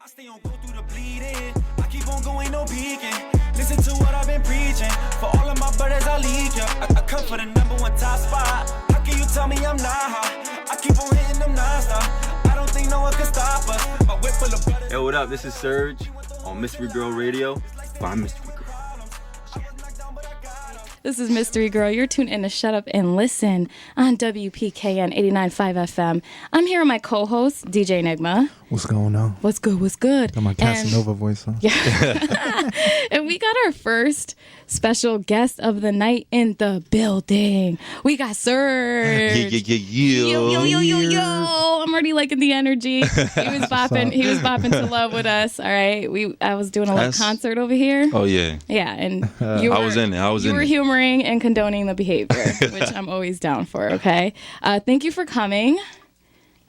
I stay on, go through the bleeding. I keep on going, no peeking. Listen to what I've been preaching. For all of my brothers, I lead ya. I come for the #1 top spot. How can you tell me I'm not hot? I keep on hitting them nonstop. I don't think no one can stop us. My whip full of butter. Yo, what up? This is Serg on Mystery Girl Radio by Mystery Girl. This is Mystery Girl. You're tuned in to Shut Up and Listen on WPKN 89.5 FM. I'm here with my co-host, DJ Enigma. What's going on? What's good? What's good? Got my Casanova voice on. Yeah. And we got our first special guest of the night in the building. We got Serg. Yo. I'm already liking the energy. He was bopping to love with us. All right. I was doing a little concert over here. Oh yeah. Yeah, and I was in it. You were humoring and condoning the behavior, which I'm always down for. Okay. Thank you for coming.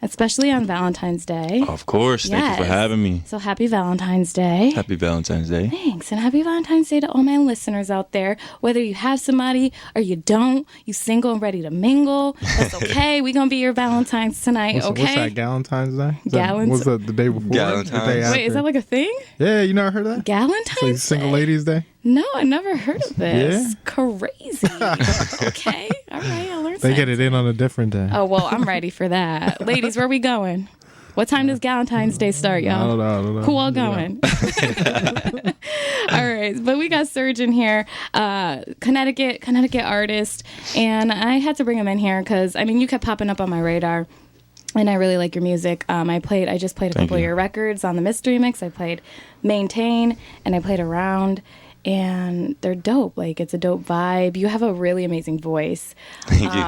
Especially on Valentine's Day. Of course. Thank you for having me. So happy Valentine's Day. Happy Valentine's Day. Thanks. And happy Valentine's Day to all my listeners out there. Whether you have somebody or you don't, you single and ready to mingle, that's okay. We're going to be your Valentine's tonight, okay? What's that, Galentine's Day? Galentine's? What's that, the day before? Galentine's. The day after? Wait, is that like a thing? Yeah, you never heard of that? Galentine's It's like Single Ladies Day? No, I never heard of this. Yeah? Crazy. Okay. All right, I'll learn They something. get it in on a different day. Oh, well, I'm ready for that. Ladies, where we going? What time does Valentine's Day start, y'all? I don't know. Who all going? All right, but we got Serg in here, Connecticut artist, and I had to bring him in here because you kept popping up on my radar, and I really like your music. I just played a couple of your records on the Mystery Mix. I played Maintain, and I played Around. And they're dope. Like, it's a dope vibe. You have a really amazing voice. Thank you.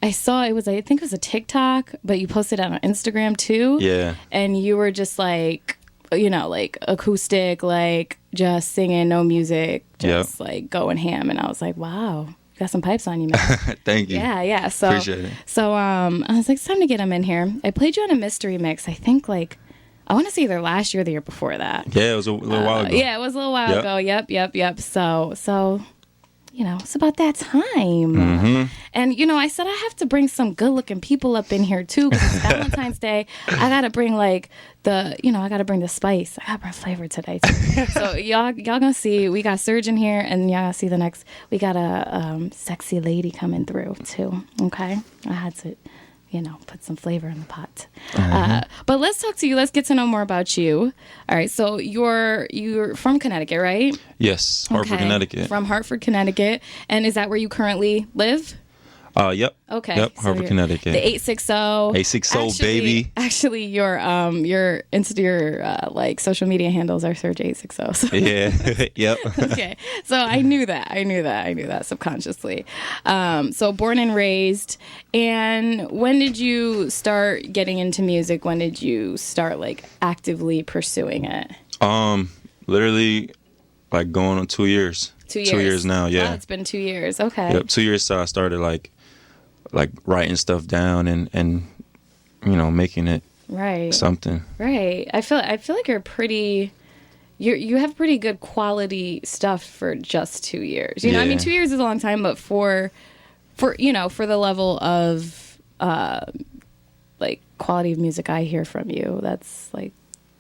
I saw I think it was a TikTok, but you posted it on Instagram too. Yeah. And you were just like, like acoustic, like just singing, no music, just like going ham. And I was like, wow, you got some pipes on you, man. Thank you. Yeah. So, appreciate it. So I was like, it's time to get him in here. I played you on a Mystery Mix. I think I want to say either last year or the year before that. Yeah, it was a little while ago. Yeah, it was a little while ago. Yep. So, it's about that time. Mm-hmm. And, I said I have to bring some good-looking people up in here, too, because it's Valentine's Day. I got to bring, I got to bring the spice. I got to bring flavor today, too. So, y'all going to see, we got Serg in here, and y'all going to see the next, we got a sexy lady coming through, too, okay? I had to... put some flavor in the pot. But let's talk to you. Let's get to know more about you. All right. So you're from Connecticut, right? Yes, Hartford, Connecticut. From Hartford, Connecticut. And is that where you currently live? Yep. Okay. Yep, so Hartford, Connecticut. The 860. 860, baby. Actually, your social media handles are Serg 860. So. Yeah. Yep. Okay. So I knew that subconsciously. So born and raised. And when did you start getting into music? When did you start actively pursuing it? Literally going on 2 years. 2 years. 2 years now, yeah. Oh, it's been 2 years. Okay. Yep, 2 years. So I started writing stuff down and making it something. Right. I feel like you have pretty good quality stuff for just 2 years. 2 years is a long time, but for the level of quality of music I hear from you, that's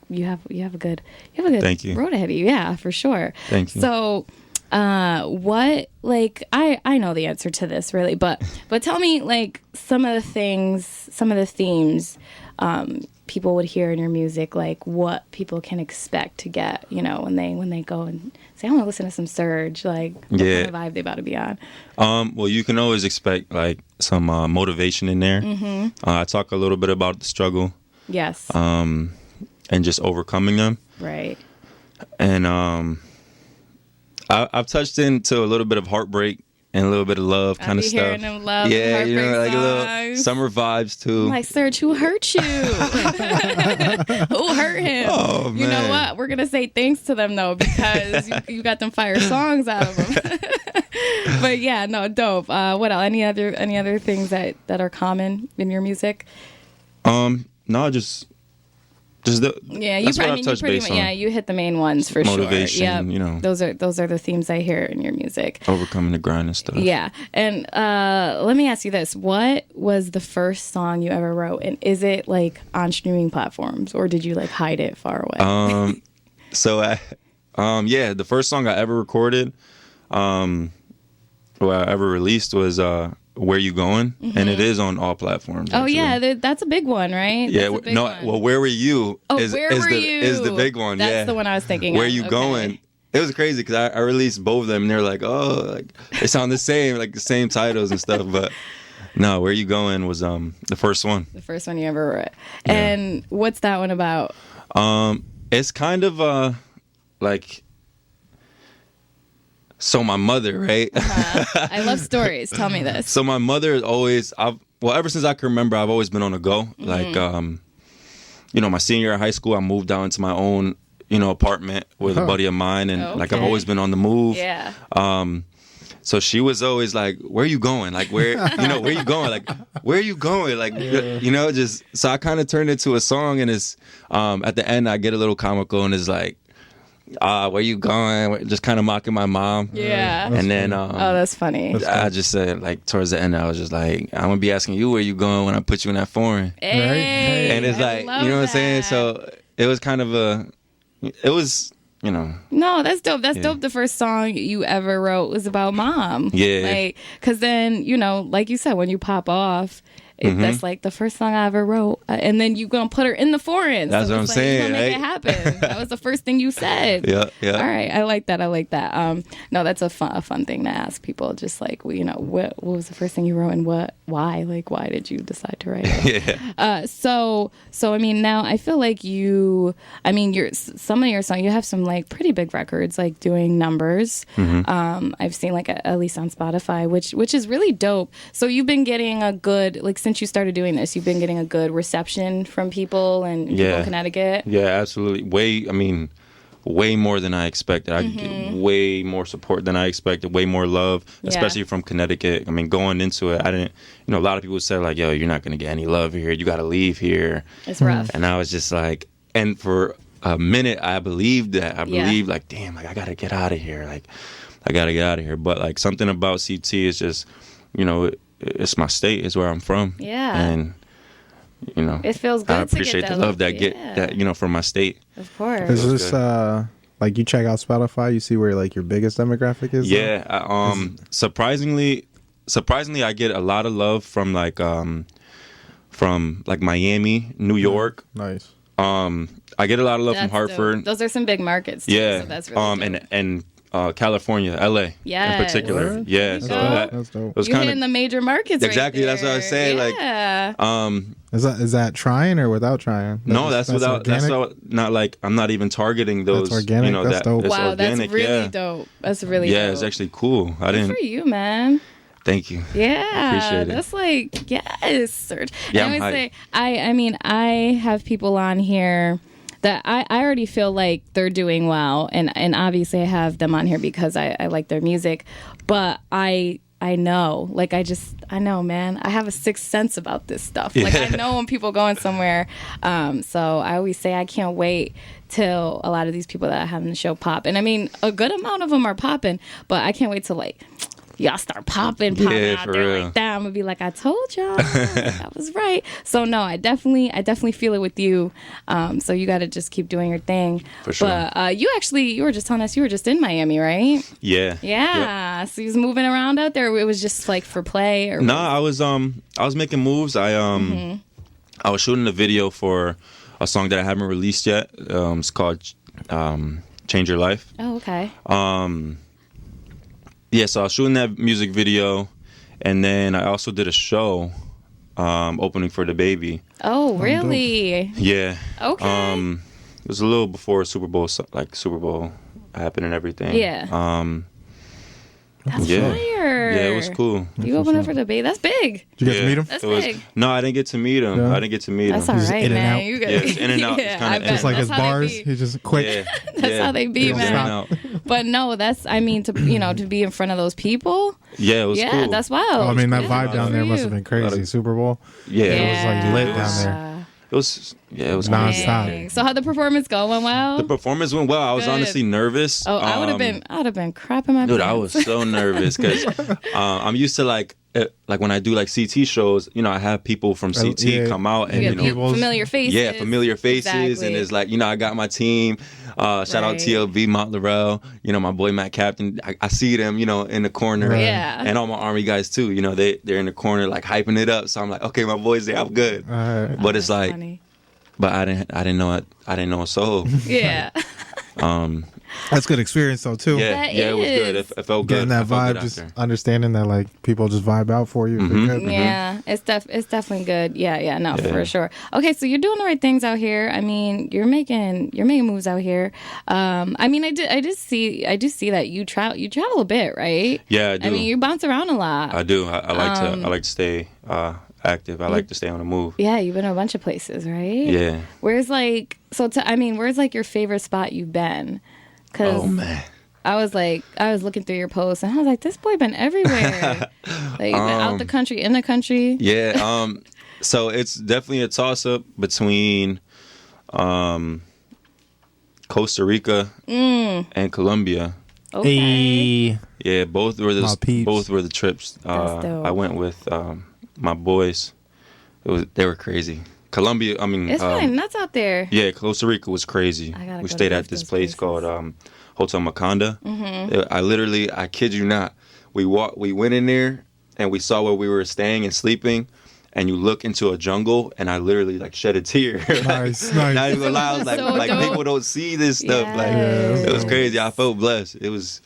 you have a good Thank you. road ahead of you. Yeah, for sure. Thank you. So what I know the answer to this really, but tell me some of the themes people would hear in your music, what people can expect to get, when they go and say, I want to listen to some Serg, what kind of vibe they about to be on. Well, you can always expect some motivation in there. Mm-hmm. I talk a little bit about the struggle. Yes. And just overcoming them. Right. And I've touched into a little bit of heartbreak and a little bit of love kind of stuff. Hearing them love, yeah, heartbreak a little songs. summer vibes too. I'm Serg, who hurt you? Who hurt him? Oh, man. You know what? We're gonna say thanks to them though, because you got them fire songs out of them. But yeah, no, dope. What else? Any other things that are common in your music? No, just just the Yeah, that's what I I've mean, touched base on. yeah, you hit the main ones for Motivation, sure. Yeah, you know. those are the themes I hear in your music. Overcoming the grind and stuff. Yeah, and let me ask you this: what was the first song you ever wrote, and is it like on streaming platforms, or did you like hide it far away? So the first song I ever recorded, I ever released was "Where You Going," and it is on all platforms. Oh actually. yeah, that's a big one, right? Yeah, That's a big no. one. Well, "Where Were You" is Where is were the you? is the big one. That's yeah, the one I was thinking. Where of. You Okay. Going? It was crazy because I released both of them, and they're like, "Oh, like they sound the same, like the same titles and stuff." But no, "Where You Going" was the first one. The first one you ever wrote. And what's that one about? It's kind of like. So my mother, right? I love stories. Tell me this. So my mother is always, ever since I can remember, I've always been on the go. Mm-hmm. Like, my senior year of high school, I moved out into my own, apartment with a buddy of mine. And like, I've always been on the move. Yeah. So she was always like, "Where are you going? Like, where are you going? Like, where are you going? Like, just, so I kind of turned it to a song, and it's, at the end, I get a little comical, and it's like, where you going? Just kind of mocking my mom. Yeah. And then, that's funny. I just said, like, towards the end, I was just like, I'm gonna be asking you where you going when I put you in that foreign. Hey, And it's like, you know what I'm saying? So it was kind of No, that's dope. That's dope. The first song you ever wrote was about mom. Yeah. Like, because then, like you said, when you pop off, that's like the first song I ever wrote. And then you going to put her in the foreign. That's what I'm saying. You're make it happen. That was the first thing you said. Yeah. All right. I like that. No, that's a fun thing to ask people. Just like, what was the first thing you wrote and why? Like, why did you decide to write it? Yeah. So I mean, now I feel like some of your songs, you have some like pretty big records, like doing numbers. I've seen like at least on Spotify, which is really dope. So you've been getting a good, like, since you started doing this, you've been getting a good reception from people and people in Connecticut. Yeah, absolutely. Way more than I expected. I get way more support than I expected, way more love, especially from Connecticut. I mean, going into it, I didn't, a lot of people said like, yo, you're not going to get any love here. You got to leave here. It's rough. And I was just like, and for a minute, I believed that. I believed like, damn, like I got to get out of here. Like, I got to get out of here. But like something about CT is just, it's my state. It's where I'm from. Yeah. And, it feels good. I appreciate to get the love that get that, from my state. Of course. Is this like you check out Spotify, you see where like your biggest demographic is? Yeah. Surprisingly, I get a lot of love from like Miami, New York. Nice. I get a lot of love from Hartford. Dope. Those are some big markets too, Yeah. so that's really dope. and California, LA, in particular. Word? Yeah, That's so dope. That's dope. it was You kind hitting the major markets exactly. right That's what I was saying. Yeah. Like, Is that trying or without trying? no, that's without. organic? That's not like I'm not even targeting those. That's organic? That's dope. It's Wow, organic. that's really yeah. dope. That's really Yeah, dope. it's actually cool. I Good didn't. for you, man. Thank you. Yeah, Appreciate it. that's like yes, Serg. Yeah, I I'm always say, I mean, I have people on here that I already feel like they're doing well, and obviously I have them on here because I like their music, but I know, like I know, man. I have a sixth sense about this stuff. Like I know when people going somewhere. So I always say I can't wait till a lot of these people that I have in the show pop, and I mean a good amount of them are popping, but I can't wait till like y'all start popping out for there real. like that. I'm gonna be like, I told y'all, I was right. So no, I definitely feel it with you. So you got to just keep doing your thing. For sure. But you were just telling us you were just in Miami, right? Yeah. Yeah. So you was moving around out there. It was just like for play, or No, I was making moves. I was shooting a video for a song that I haven't released yet. It's called Change Your Life. Oh, okay. Yeah, so I was shooting that music video, and then I also did a show opening for the baby. Oh, really? Yeah. Okay. It was a little before Super Bowl happened and everything. Yeah. That's yeah. fire. Yeah, it was cool. You open up for the baby. That's big. Did you get to meet him? That's It was, big. no, I didn't get to meet him. Yeah. I didn't get to meet That's him. all He's right, in and man. out. You got Yeah, it's in and out. It's kinda- I bet. Just like his That's how they bars, be. he's just quick. Yeah. That's how they be, It was man. in and out. But no, that's, I mean, to be in front of those people. Yeah, it was Yeah, cool. that's wild. Oh, I mean, that Yeah, vibe good down for there must you. have been crazy. Super Bowl. Yeah, It was like lit Yeah. down there. It was Non-stop. Dang. So how'd the performance go? Went well? The performance went well. I was Good. honestly nervous. Oh, I would have been crapping my Dude, pants. I was so nervous because I'm used to like when I do like CT shows, you know, I have people from CT Yeah. come out and You you got know, people's- familiar faces. yeah, familiar faces, Exactly. and it's like, you know, I got my team. Shout out Right. TLV, Mont Laurel, you know, my boy Matt Captain. I see them, you know, in the corner. Right. Yeah. And all my Army guys too, you know, they're in the corner like hyping it up. So I'm like, okay, my boys there, I'm good. Alright. But it's like, Funny. but I didn't know a soul. Yeah. That's good experience though too. Yeah, That yeah, it was good. is. It felt good. Getting that I felt vibe, good just after. understanding that like people just vibe out for you. Mm-hmm. They're good. Yeah, it's definitely good. Yeah, no, Yeah. for sure. Okay, so you're doing the right things out here. I mean, you're making moves out here. I mean, I do see that you travel a bit, right? Yeah, I do. I mean, you bounce around a lot. I do. I like to stay active. I like to stay on the move. Yeah, you've been to a bunch of places, right? Yeah. Where's like where's like your favorite spot you've been? 'Cause Oh man. I was looking through your posts and I was like, this boy been everywhere. Like been out the country, in the country. Yeah. So it's definitely a toss up between Costa Rica and Colombia. Okay. Hey, Yeah, both were My peeps. the trips. That's dope. I went with my boys. They were crazy. Colombia, I mean, It's fine. That's out there. yeah, Costa Rica was crazy. I gotta We go stayed to at this those place places. called Hotel Maconda. Mm-hmm. I kid you not, we went in there and we saw where we were staying and sleeping, and you look into a jungle, and I literally like shed a tear. nice, Not nice. even lie, I was like, So dope. people don't see this stuff. Like Yes. it was crazy. I felt blessed. It was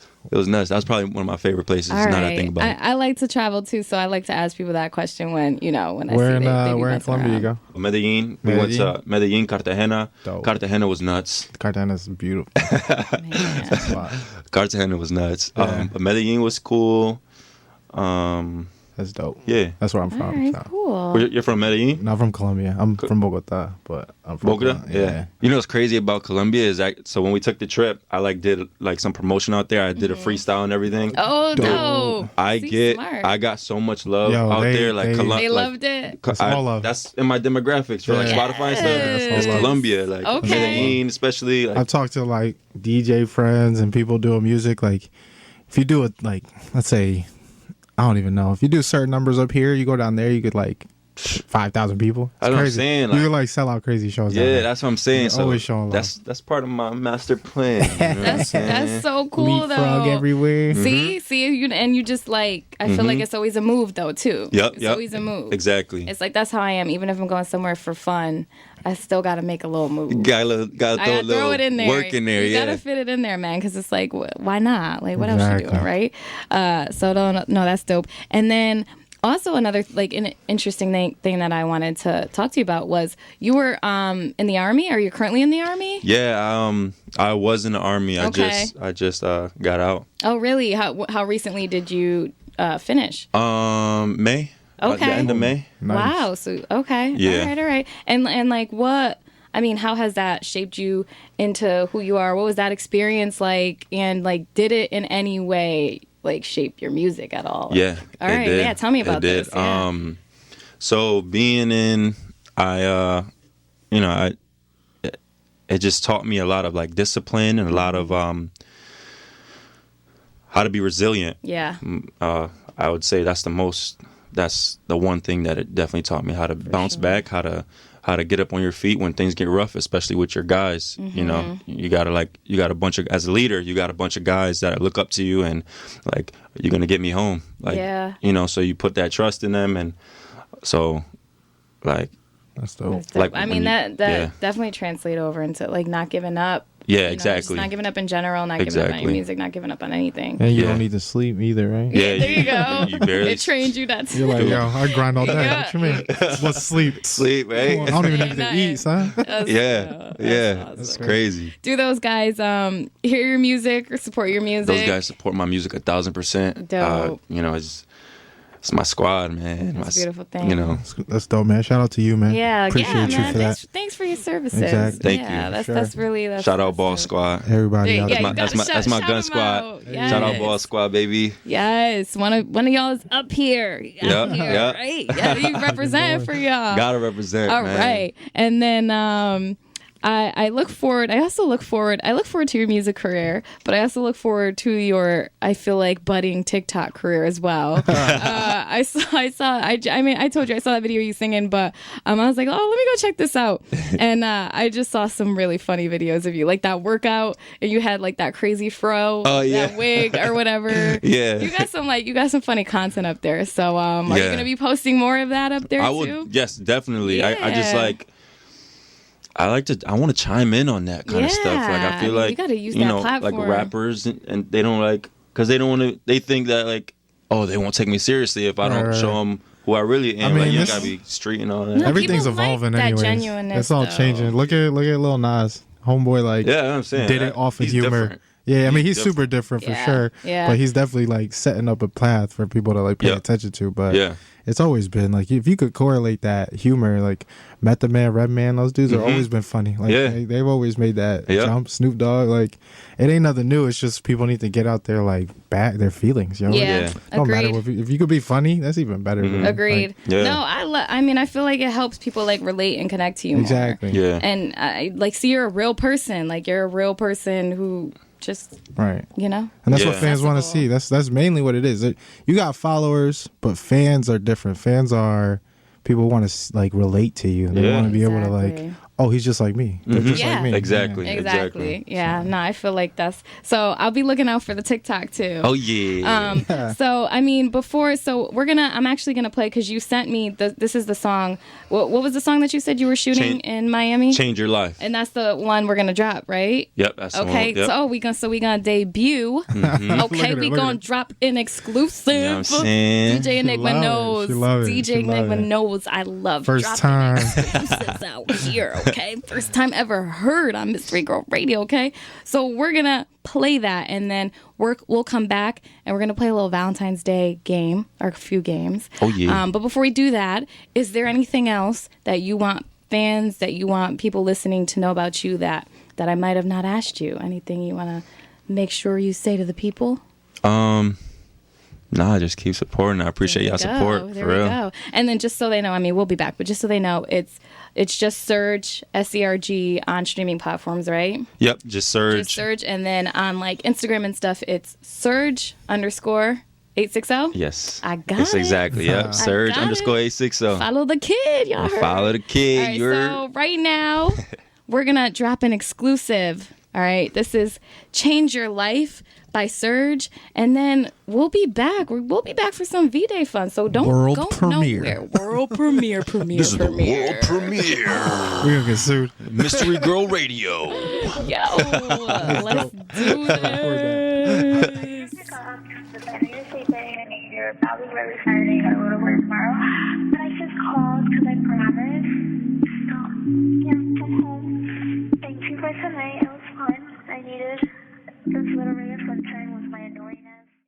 nuts. That was probably one of my favorite places. All Now that I right. think about it. I like to travel too, so I like to ask people that question when I Where see in they be where in messing Colombia you around. go? Medellin. We went to Medellin, Cartagena. Dope. Cartagena was nuts. Cartagena's beautiful. Man. Wow. Cartagena was nuts. Yeah. But Medellin was cool. That's dope. Yeah. That's where I'm All from. right, so. cool. You're from Medellin? Not from Colombia. I'm from Bogota, but I'm from Bogota? Colombia. Yeah. You know what's crazy about Colombia is that, so when we took the trip, I did some promotion out there. I did a freestyle and everything. Oh, Dope. dope. See, smart. I got so much love Yo, out they- there. Like, they- They loved it. That's all love. That's in my demographics for like Yeah. Spotify and stuff. Yes. It's all love. Colombia, like Okay. Medellin, especially. Like, I've talked to like DJ friends and people doing music. Like, if you do it, like, let's say, I don't even know. If you do certain numbers up here, you go down there, you get like 5,000 people. It's That's what I'm crazy. saying, You like- could like sell out crazy shows. down yeah, there. that's what I'm saying. They're So always showing love. that's part of my master plan. You know what I'm saying? That's so cool Leapfrog though. everywhere. See, you just like I feel like it's always a move though too. Yep, It's yep. always a move. Exactly. It's like that's how I am. Even if I'm going somewhere for fun, I still got to make a little move. Gotta I throw a gotta little throw it in there. work in there. You Yeah. gotta fit it in there, man, because it's like, why not? Like, what else you Exactly. doing, right? So no, that's dope. And then also another like an interesting thing that I wanted to talk to you about was you were in the Army. Are you currently in the Army? Yeah, I was in the Army. Okay. I just got out. Oh, really? How recently did you finish? May. At the Okay. end of May. Nice. Wow. So okay. Yeah. All right. And like what? I mean, how has that shaped you into who you are? What was that experience like? And like, did it in any way like shape your music at all? Yeah. All it right. did. Yeah. Tell me It about did. this. Yeah. So being in, it just taught me a lot of like discipline and a lot of how to be resilient. Yeah. I would say that's the one thing that it definitely taught me, how to bounce back, how to get up on your feet when things get rough, especially with your guys. You know, Mm-hmm. you got a bunch of, as a leader, you got a bunch of guys that look up to you and like, you're going to get me home. Like, Yeah. you know, so you put that trust in them. And so like, That's dope. That's dope. like I when mean, you- that yeah. definitely translate over into like not giving up. Yeah, you know, just exactly. not giving up in general, not giving up on your Exactly. music, not giving up on anything. And you Yeah. don't need to sleep either, right? Yeah, There you go. You barely It trained you that. You're like, yo, I grind all day. Yeah. What you mean? What's sleep? sleep, right? Come on, I don't even need to Nice. eat, son. That's- Yeah, yeah, awesome. it's crazy. Do those guys hear your music or support your music? Those guys support my music 1,000%. Dope. You know, it's my squad, man. That's a beautiful thing. You know, That's dope, man. Shout out to you, man. Yeah, Appreciate you man. for that. Thanks for your services. Exactly. Thank yeah, you. That's Sure. that's really that's shout out that's Ball dope. Squad. Everybody Yeah, out yeah, there. you gotta That's my shout gun 'em squad. out. Shout out Yes. Ball Squad, baby. Yes, one of y'all is up here. Yep, Up here, yep. right? Yeah, you representing for y'all. Gotta represent, All man. right, and then I look forward. I also look forward. I look forward to your music career, but I also look forward to your, I feel like, budding TikTok career as well. I told you I saw that video of you singing, but I was like, oh, let me go check this out. And I just saw some really funny videos of you, like that workout, and you had like that crazy fro, that wig or whatever. Yeah. You got some funny content up there. So are you gonna be posting more of that up there I too? would, yes, definitely. Yeah. I just like. I want to chime in on that kind of stuff. Like, I feel like, you gotta use you that know, platform. like rappers and they don't like, because they don't want to, they think that like, oh, they won't take me seriously if I don't Right. show them who I really am. I mean, like, you this- gotta be street and all that. No, Everything's people like evolving that anyways. genuineness, It's all though. changing. Look at Lil Nas. Homeboy, like, Yeah, I'm saying. did it off of He's humor. different. Yeah, I mean, he's different. super different for Yeah, sure. yeah. But he's definitely like setting up a path for people to like pay Yep. attention to. But Yeah. it's always been like, if you could correlate that humor, like Method Man, Redman, those dudes have always been funny. Like, Yeah. they've always made that Yep. jump. Snoop Dogg, like, it ain't nothing new. It's just people need to get out there, like, back their feelings. You know? Yeah, Yeah. Don't matter agreed. if you could be funny, that's even better. bro. Agreed. Like, Yeah. No, I mean, I feel like it helps people like relate and connect to you more. exactly. Yeah. And I like see you're a real person. Like you're a real person who just, Right. you know. And that's Yeah. what fans want to see. That's mainly what it is. You got followers, but fans are different. Fans are people want to like relate to you. They Yeah. want to be able to Exactly. like, oh, he's just like me. They're just Yeah. like me. Exactly. Yeah. Exactly. Yeah. No, I feel like that's so. I'll be looking out for the TikTok too. Oh, yeah. So I mean, I'm actually gonna play because you sent me this is the song. What was the song that you said you were shooting in Miami? Change your life. And that's the one we're gonna drop, right? Yep, that's the Okay. one. Yep. So we gonna debut. Okay, Look at we it, look gonna at it. drop an exclusive. You know what I'm saying? DJ Enigma love it. knows. She love it. DJ She love Enigma it. knows I love First dropping time. exclusives out here. Okay, first time ever heard on Mystery Girl Radio. Okay, so we're gonna play that, and then we'll come back and we're gonna play a little Valentine's Day game or a few games. Oh, yeah. But before we do that, is there anything else that you want fans, that you want people listening to know about you that I might have not asked you? Anything you want to make sure you say to the people? Nah, just keep supporting. I appreciate y'all support. There For we real. go. And then just so they know, I mean, we'll be back, but just so they know, it's just Serg, SERG on streaming platforms, right? Yep, just Serg. Just Serg, and then on like Instagram and stuff, it's Serg_860. Yes. I got It's it. exactly, yep. got Serg_860. Follow the kid, y'all heard. Follow the kid. All right, You're so right now, we're gonna drop an exclusive. All right, this is "Change Your Life" by Serg, and then we'll be back. We'll be back for some V-Day fun. So don't World go premiere. nowhere. World premiere. This is the world premiere. We're gonna get sued. Mystery Girl Radio. Yo, let's do this. You're probably really sorry I gotta go to work tomorrow. But I just called because I promised. So, yeah, I'm home. Thank you for tonight. It was fun. I needed